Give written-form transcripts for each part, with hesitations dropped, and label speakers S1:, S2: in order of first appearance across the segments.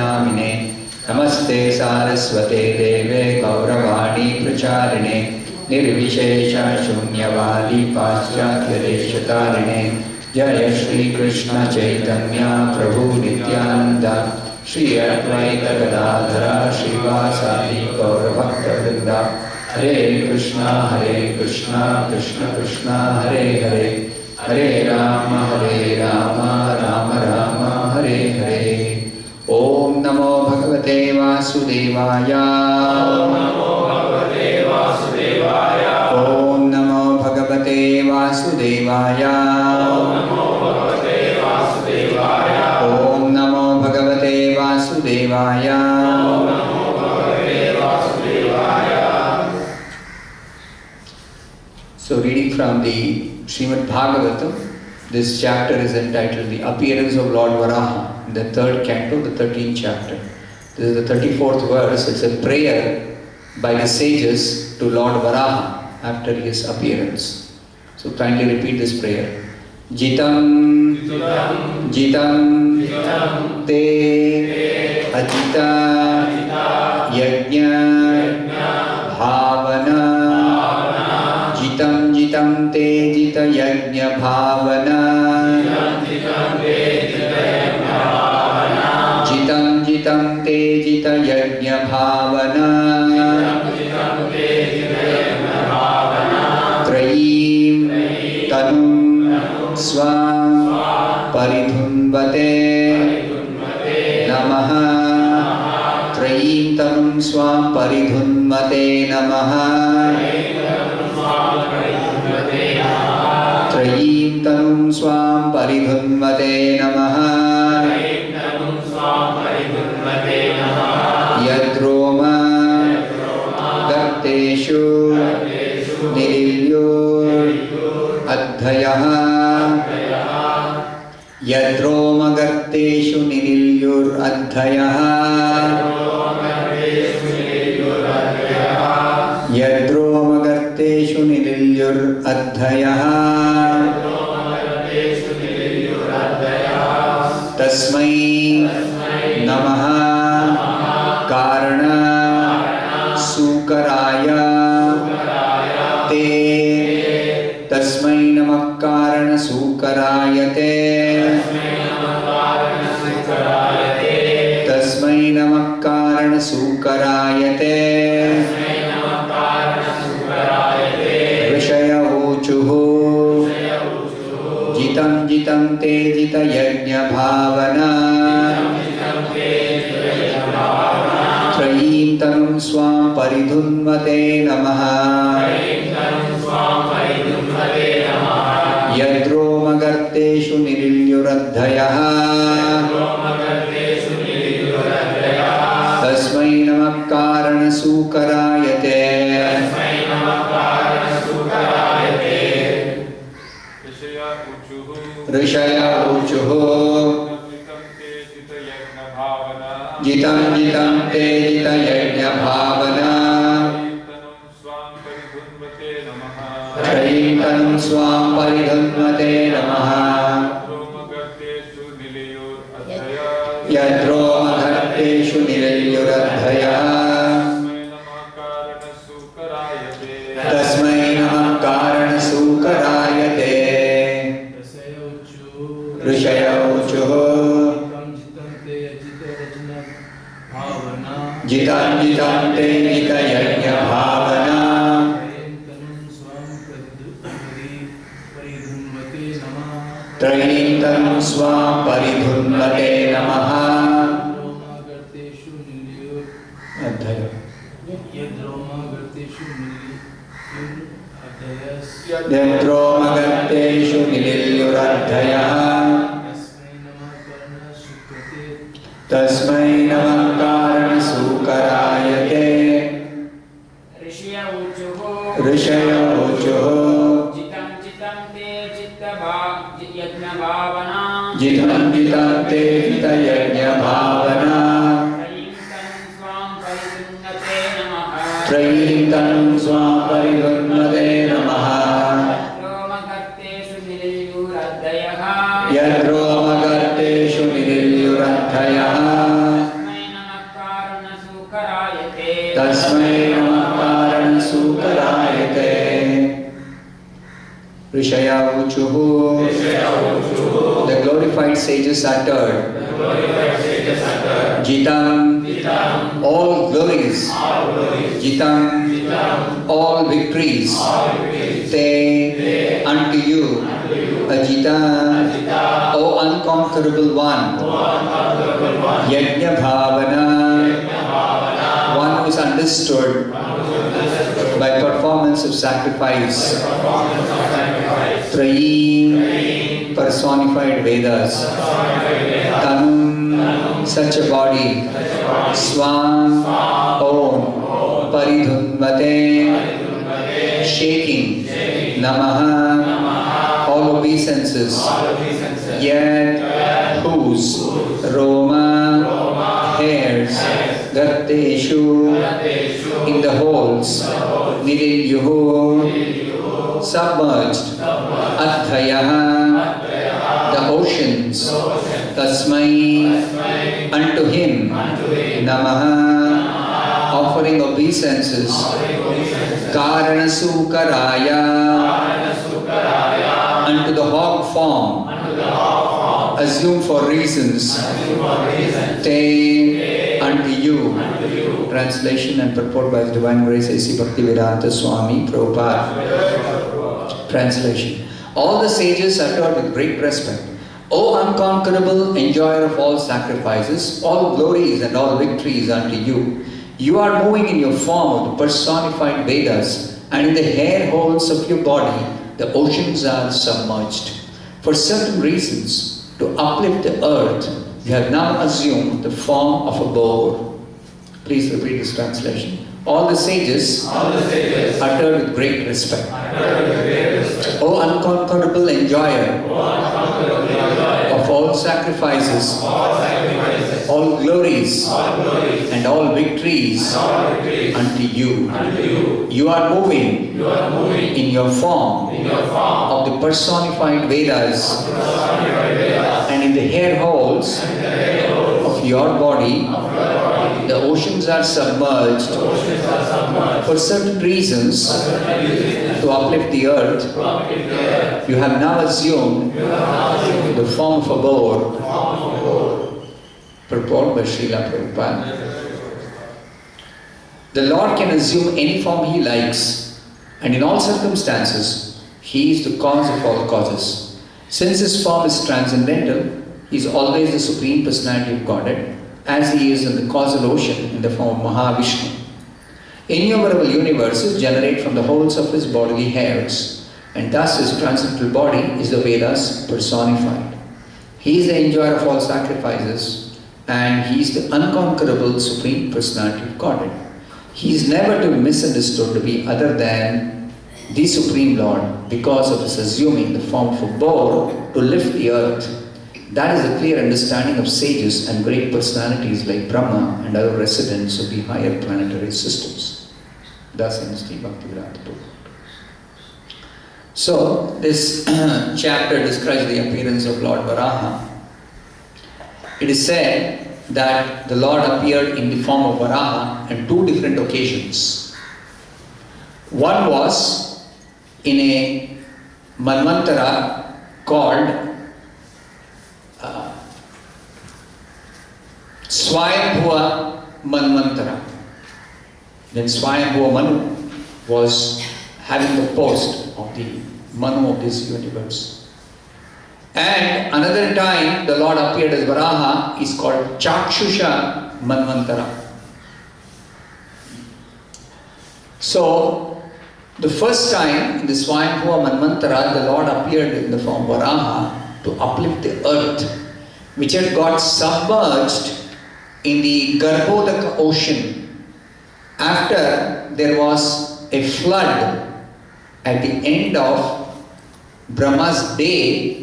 S1: नमस्ते सारस्वते देवे गौरवाणी प्रचारिणे निर्विशेष शून्यवादी पाश्चात्यदेशतारिणे जय श्री कृष्ण चैतन्य प्रभु नित्यानंद श्री अद्वैत गदाधर श्रीवासादि गौरभक्तवृंद हरे कृष्ण कृष्ण कृष्ण हरे हरे हरे राम राम राम हरे हरे। ओम नमो भगवते वासुदेवाय। ओम नमो भगवते वासुदेवाय। ओम नमो भगवते वासुदेवाय। ओम नमो भगवते वासुदेवाय। So reading from the Srimad Bhagavatam, this chapter is entitled The Appearance of Lord Varaha, the third canto, the 13th chapter. This is the 34th verse. It's a prayer by the sages to Lord Varaha after his appearance. So kindly repeat this prayer. Jitam, jitam, te, ajita, yajña-bhāvana. Jitam te jita yajña-bhāvana. Jitam te jita yajña-bhāvana. Trayīṁ tanum svām paridhunvate namaḥ. Trayīṁ tanum svām paridhunvate namaḥ. Trayīṁ tanum svām paridhunvate namaḥ. yad-roma-garteṣu nililyur addhayas. yad-roma-garteṣu nililyur addhayas. yad-roma-garteṣu nililyur addhayas. tasmai namaḥ kāraṇa-sūkarāya te. tasmai namaḥ kāraṇa-sūkarāya te. tasmai namaḥ kāraṇa-sūkarāya te. ṛṣaya ūcuḥ jitam te jita yajña-bhāvana. trayīṁ tanum svām paridhunvate namaḥ. yad-roma-garteṣu nililyur addhayas. tasmai namaḥ kāraṇa-sūkarāya te. ṛṣaya ūcuḥ jitam te jita yajña-bhāvana. trayīṁ tanum svām paridhunvate namaḥ. yad-roma-garteṣu nililyur addhayas. tasmai namaḥ kāraṇa-sūkarāya te. ṛṣaya ūcuḥ jitam te jita yajña-bhāvana. trayīṁ tanum svām paridhunvate namaḥ. yad-roma-garteṣu nililyur addhayas. tasmai namaḥ kāraṇa-sūkarāya te. ṛṣaya ūcuḥ jitam te jita yajña-bhāvana. trayīṁ tanum svām paridhunvate namaḥ. yad-roma-garteṣu nililyur addhayas. tasmai kāraṇa-sūkarāya ṛṣaya ūcuḥ. The glorified sages uttered, jitam, all glories, jitam, all victories, te, unto you, ajita, O unconquerable one, yajña-bhāvana, one who is understood by performance of sacrifice, trayīṁ, personified Vedas, tanum, such a body, svām, own, paridhunvate, shaking, namaḥ, all obeisances, yad, whose, roma, hairs, garteṣu, in the holes, nililyuḥ, submerged, addhayas, the oceans, tasmai, unto him, namaḥ, offering obeisances, kāraṇa-sūkarāya, unto the hog form, assumed for reasons, te, unto you. Translation and purport by His Divine Grace A.C. Bhaktivedanta Swami Prabhupada. Translation. All the sages uttered with great respect, O unconquerable enjoyer of all sacrifices, all glories and all victories unto you. You are moving in your form of the personified Vedas, and in the hair holes of your body, the oceans are submerged. For certain reasons, to uplift the earth, you have now assumed the form of a boar. Please repeat this translation. All the sages uttered with great respect, O unconquerable enjoyer of all sacrifices, all glories and all victories unto you. You are moving in your form of the personified Vedas, and in the hair holes of your body, the oceans are submerged for certain reasons to uplift the earth. You have now assumed the form of a boar. Purport by Srila Prabhupada. The Lord can assume any form He likes, and in all circumstances, He is the cause of all causes. Since His form is transcendental, He is always the Supreme Personality of Godhead, as He is in the causal ocean in the form of Mahavishnu. Innumerable universes generate from the holes of His bodily hairs, and thus His transcendental body is the Vedas personified. He is the enjoyer of all sacrifices, and He is the unconquerable Supreme Personality of Godhead. He is never to be misunderstood to be other than the Supreme Lord because of His assuming the form of a boar to lift the earth. That is a clear understanding of sages and great personalities like Brahma and other residents of the higher planetary systems. Thus ends the Bhaktivedanta book. So, this chapter describes the appearance of Lord Varaha. It is said that the Lord appeared in the form of Varaha on two different occasions. One was in a manvantara called svāṁ manvantara. Then Svāṁ Manu was having the post of the Manu of this universe. And another time the Lord appeared as Varaha is called Chakshusha Manvantara. So, the first time in the svām Manvantara, the Lord appeared in the form of Varaha to uplift the earth, which had got submerged in the Garbhodaka ocean after there was a flood at the end of Brahma's day,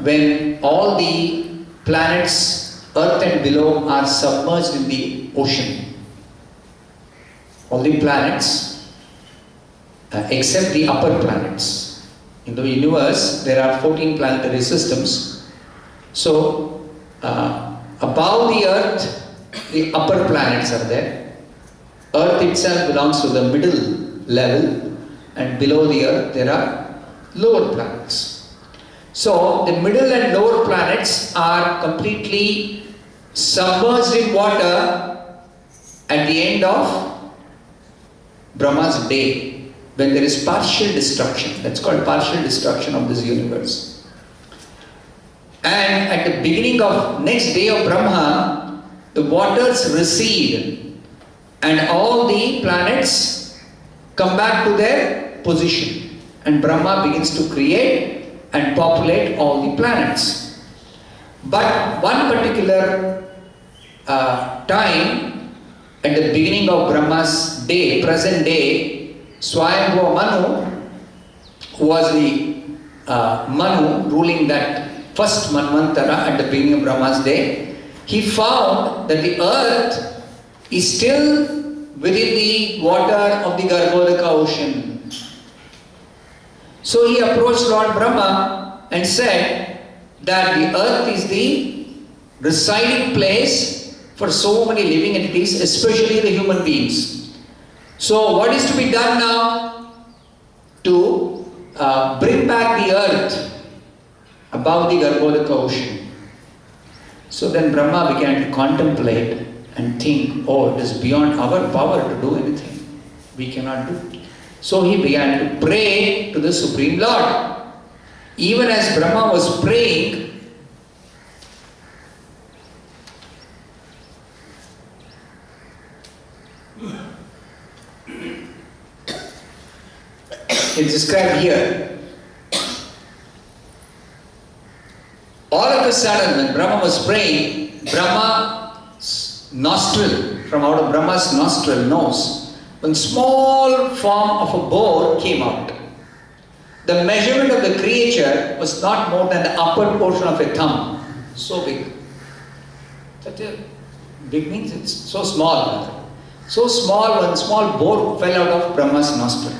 S1: when all the planets, earth and below, are submerged in the ocean. All the planets, except the upper planets. In the universe, there are 14 planetary systems. So, above the earth, the upper planets are there. Earth itself belongs to the middle level, and below the Earth there are lower planets. So the middle and lower planets are completely submerged in water at the end of Brahma's day, when there is partial destruction. That's called partial destruction of this universe. And at the beginning of next day of Brahma, the waters recede and all the planets come back to their position, and Brahma begins to create and populate all the planets. But one particular time, at the beginning of Brahma's day, present day, Swāṁ Manu, who was the Manu ruling that first Manvantara at the beginning of Brahma's day, he found that the earth is still within the water of the Garbhodaka ocean. So he approached Lord Brahma and said that the earth is the residing place for so many living entities, especially the human beings. So what is to be done now to bring back the earth above the Garbhodaka ocean? So then Brahma began to contemplate and think, oh, it is beyond our power to do anything. We cannot do. So he began to pray to the Supreme Lord. Even as Brahma was praying, it's described here. All of a sudden, when Brahma was praying, Brahma's nostril, from out of Brahma's nostril, nose, one small form of a boar came out. The measurement of the creature was not more than the upper portion of a thumb. So big. Such a big means it's so small. So small, one small boar fell out of Brahma's nostril.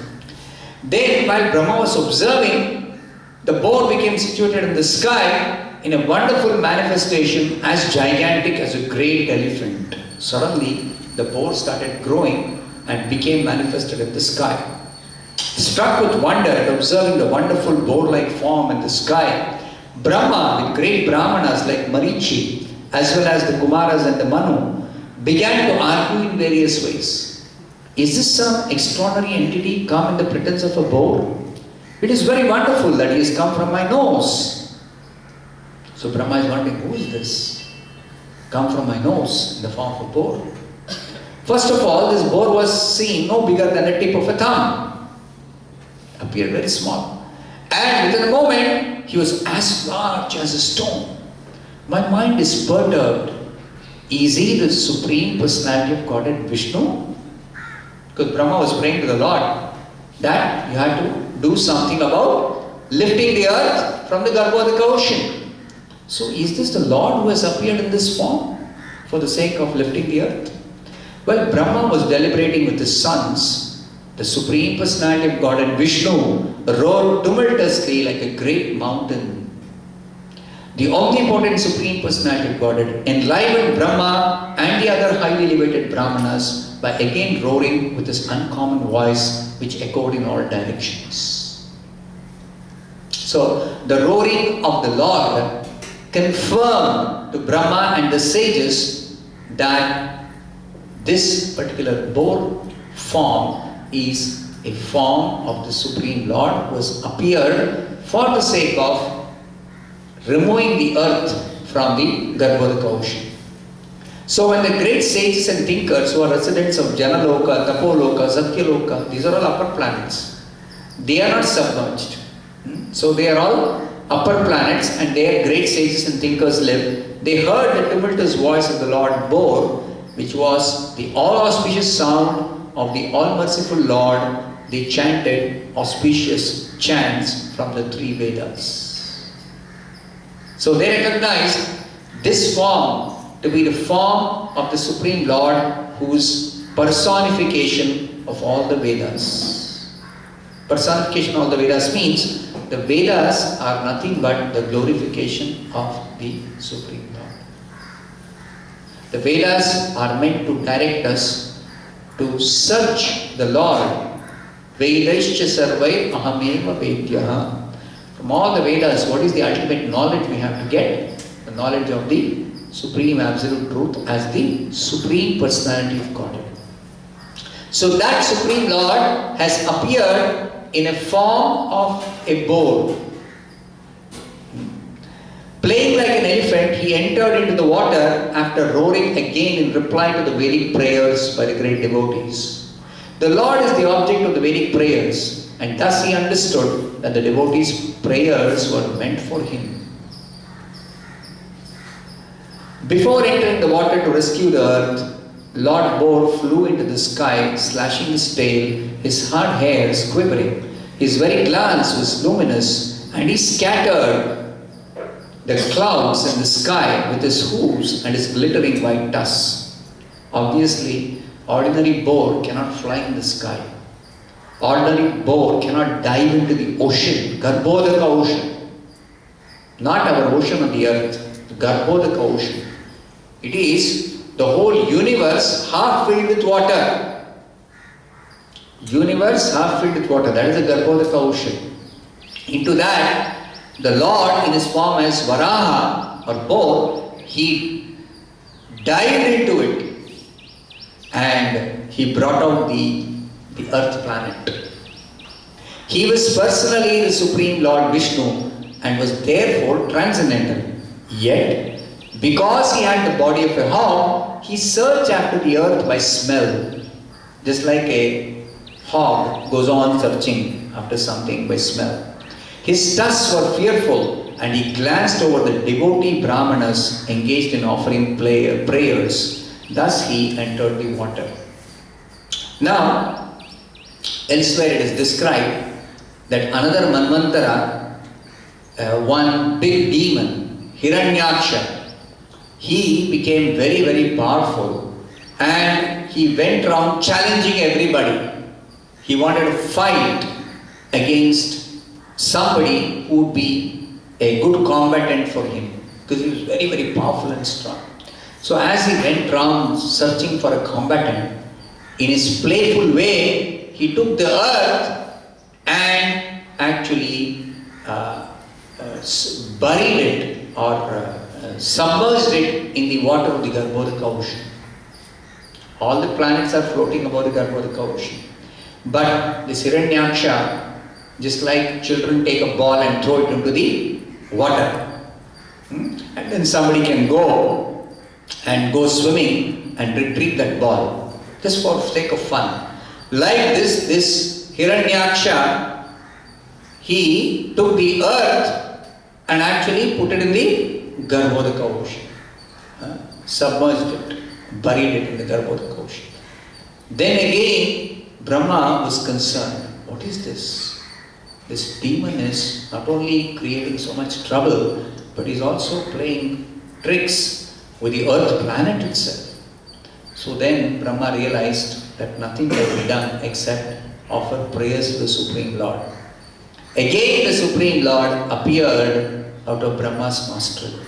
S1: Then, while Brahma was observing, the boar became situated in the sky in a wonderful manifestation as gigantic as a great elephant. Suddenly, the boar started growing and became manifested in the sky. Struck with wonder at observing the wonderful boar-like form in the sky, Brahma, with great Brahmanas like Marichi, as well as the Kumaras and the Manu, began to argue in various ways. Is this some extraordinary entity come in the pretense of a boar? It is very wonderful that he has come from my nose. So Brahma is wondering, who is this? Come from my nose in the form of a boar. First of all, this boar was seen no bigger than a tip of a thumb. Appeared very small. And within a moment, he was as large as a stone. My mind is perturbed. Is he the Supreme Personality of Godhead Vishnu? Because Brahma was praying to the Lord that you had to do something about lifting the earth from the Garbhodaka ocean. So is this the Lord who has appeared in this form for the sake of lifting the earth? Well, Brahma was deliberating with his sons. The Supreme Personality of Godhead Vishnu roared tumultuously like a great mountain. The omnipotent Supreme Personality of Godhead enlivened Brahma and the other highly elevated Brahmanas by again roaring with his uncommon voice which echoed in all directions. So the roaring of the Lord confirmed to Brahma and the sages that this particular boar form is a form of the Supreme Lord who has appeared for the sake of removing the earth from the Garbhodaka ocean. So when the great sages and thinkers who are residents of Janaloka, Tapoloka, Satyaloka, these are all upper planets. They are not submerged. So they are all upper planets and there great sages and thinkers live. They heard the tumultuous voice of the Lord Boar, which was the all-auspicious sound of the all-merciful Lord. They chanted auspicious chants from the three Vedas. So they recognized this form to be the form of the Supreme Lord, whose personification of all the Vedas. Personification of all the Vedas means the Vedas are nothing but the glorification of the Supreme Lord. The Vedas are meant to direct us to search the Lord. Vedaścha sarvai ahameva vedyaha. From all the Vedas, what is the ultimate knowledge we have to get? The knowledge of the Supreme Absolute Truth as the Supreme Personality of Godhead. So that Supreme Lord has appeared in a form of a boar. Playing like an elephant, he entered into the water after roaring again in reply to the Vedic prayers by the great devotees. The Lord is the object of the Vedic prayers, and thus he understood that the devotees' prayers were meant for him. Before entering the water to rescue the earth, Lord Boar flew into the sky, slashing his tail, his hard hairs quivering. His very glance was luminous, and he scattered the clouds in the sky with his hooves and his glittering white tusks. Obviously, ordinary boar cannot fly in the sky. Ordinary boar cannot dive into the ocean, Garbhodaka ocean. Not our ocean on the earth, the Garbhodaka ocean. It is the whole universe half filled with water. Universe half filled with water. That is the Garbhodaka ocean. Into that, the Lord in his form as Varaha or boar, he dived into it and he brought out the earth planet. He was personally the Supreme Lord Vishnu and was therefore transcendental. Yet, because he had the body of a hog, he searched after the earth by smell. Just like a hog goes on searching after something by smell. His tusks were fearful, and he glanced over the devotee brahmanas engaged in offering prayers. Thus he entered the water. Now, elsewhere it is described that another Manvantara, one big demon, Hiranyaksha, he became very, very powerful, and he went around challenging everybody. He wanted to fight against somebody who would be a good combatant for him, because he was very, very powerful and strong. So as he went around searching for a combatant, in his playful way, he took the earth and actually buried it or submerged it in the water of the Garbhodaka ocean. All the planets are floating above the Garbhodaka ocean. But this Hiranyaksha, just like children take a ball and throw it into the water. And then somebody can go swimming and retrieve that ball, just for sake of fun. Like this Hiranyaksha, he took the earth and actually put it in the Garbhodaka ocean. Submerged it, buried it in the Garbhodaka ocean. Then again, Brahma was concerned. What is this? This demon is not only creating so much trouble, but is also playing tricks with the earth planet itself. So then Brahma realized that nothing can be done except offer prayers to the Supreme Lord. Again the Supreme Lord appeared out of Brahma's nostril.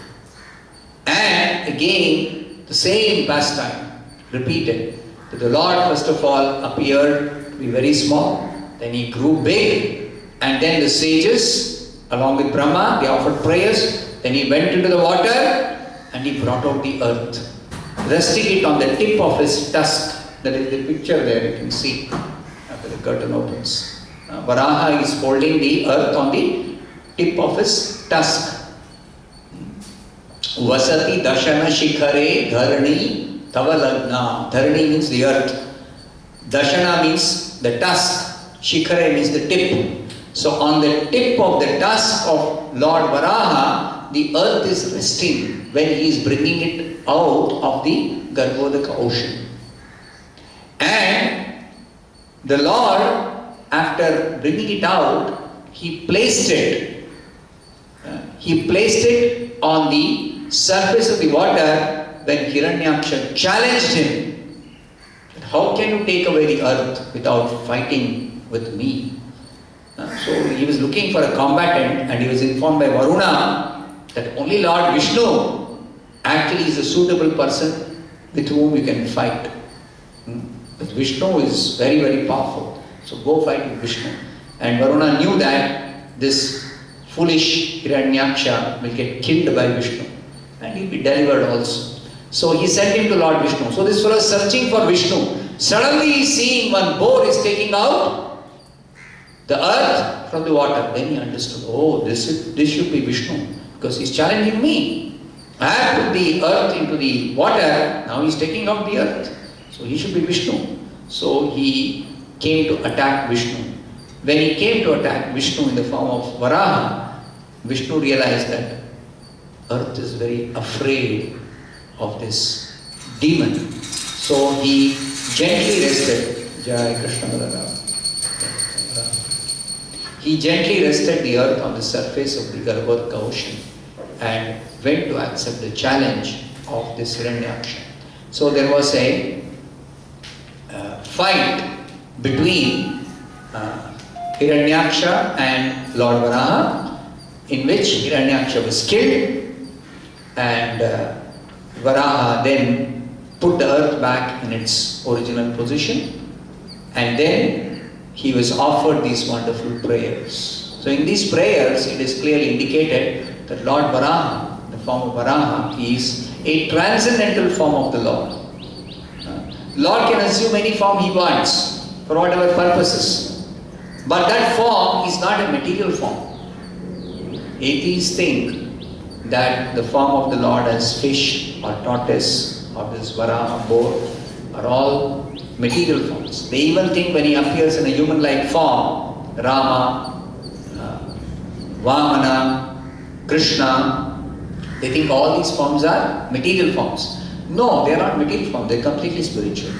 S1: And again the same pastime repeated. That the Lord first of all appeared to be very small, then he grew big, and then the sages along with Brahma, they offered prayers, then he went into the water and he brought out the earth, resting it on the tip of his tusk. That is the picture there, you can see after the curtain opens. Varaha is holding the earth on the tip of his tusk. Vasati dashana shikhare dharani tavalagna. Dharani means the earth. Dashana means the tusk. Shikhare means the tip. So on the tip of the tusk of Lord Varaha, the earth is resting when he is bringing it out of the Garbhodaka ocean. And the Lord, after bringing it out, he placed it on the surface of the water when Hiranyaksha challenged him. How can you take away the earth without fighting with me? So he was looking for a combatant, and he was informed by Varuna that only Lord Vishnu actually is a suitable person with whom you can fight. But Vishnu is very, very powerful. So go fight with Vishnu. And Varuna knew that this foolish Hiranyaksha will get killed by Vishnu. And he'll be delivered also. So he sent him to Lord Vishnu. So this fellow is searching for Vishnu. Suddenly he is seeing one boar is taking out the earth from the water. Then he understood, oh, this should be Vishnu. Because he's challenging me. I have put the earth into the water. Now he's taking out the earth. So he should be Vishnu. So he came to attack Vishnu. When he came to attack Vishnu in the form of Varaha, Vishnu realized that earth is very afraid of this demon. So he gently rested. Jai Krishna Varaha. He gently rested the earth on the surface of the Garbhodaka ocean and went to accept the challenge of this Hiranyaksha. So there was a fight between Hiranyaksha and Lord Varaha, in which Hiranyaksha was killed, and Varaha then put the earth back in its original position, and then he was offered these wonderful prayers. So in these prayers it is clearly indicated that Lord Varaha, the form of Varaha, is a transcendental form of the Lord. Lord can assume any form he wants for whatever purposes, but that form is not a material form. Atheists think that the form of the Lord as fish or tortoise or this Varaha boar are all material forms. They even think when he appears in a human-like form, Rama, Vamana, Krishna, they think all these forms are material forms. No, they are not material forms, they are completely spiritual.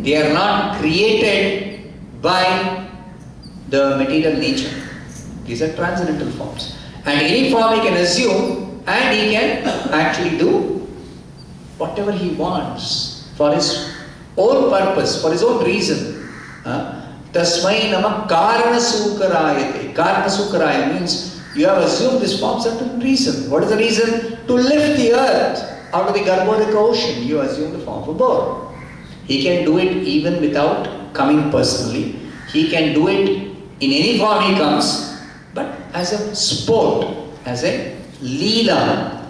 S1: They are not created by the material nature. These are transcendental forms. And any form he can assume, and he can actually do whatever he wants for his own purpose, for his own reason. Tasmai namaḥ kāraṇa-sūkarāya. Kāraṇa-sūkarāya means you have assumed this form for certain reason. What is the reason? To lift the earth out of the Garbhodaka ocean. You assume the form of a boar. He can do it even without coming personally. He can do it in any form he comes, but as a sport, as a lila.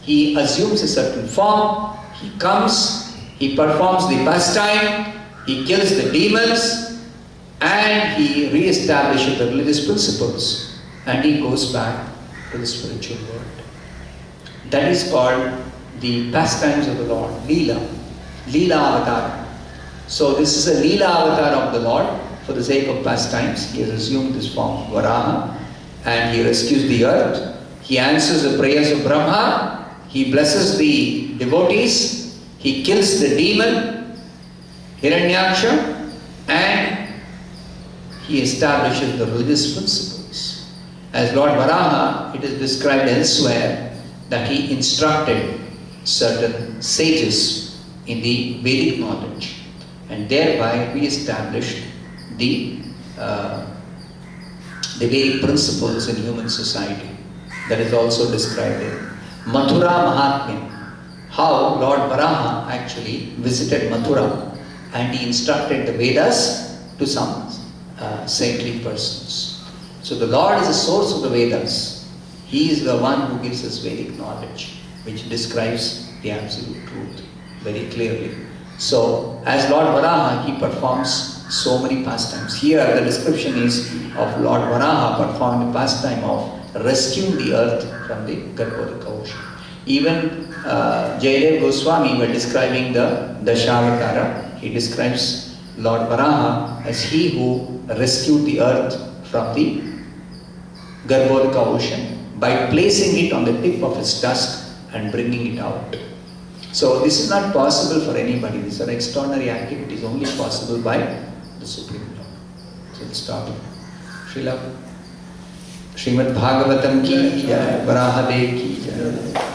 S1: He assumes a certain form, he comes, he performs the pastime, he kills the demons, and he re-establishes the religious principles, and he goes back to the spiritual world. That is called the pastimes of the Lord, lila, lila avatar. So this is a lila avatar of the Lord. For the sake of pastimes, he has assumed this form, Varaha, and he rescues the earth. He answers the prayers of Brahma. He blesses the devotees. He kills the demon, Hiranyaksha, and he establishes the religious principles. As Lord Varaha, it is described elsewhere that he instructed certain sages in the Vedic knowledge, and thereby re-established the Vedic principles in human society. That is also described in Mathura Mahatmya, how Lord Varaha actually visited Mathura and he instructed the Vedas to some saintly persons. So the Lord is the source of the Vedas. He is the one who gives us Vedic knowledge, which describes the absolute truth very clearly. So, as Lord Varaha, he performs so many pastimes. Here, the description is of Lord Varaha performing the pastime of rescuing the earth from the Garbhodaka ocean. Even Jayadev Goswami, when describing the Dashavatara, he describes Lord Varaha as he who rescued the earth from the Garbhodaka ocean by placing it on the tip of his tusk and bringing it out. So this is not possible for anybody. These are extraordinary activities only possible by the Supreme Lord. So let's stop. Srimad Bhagavatam ki jai, Varaha Dev ki jai.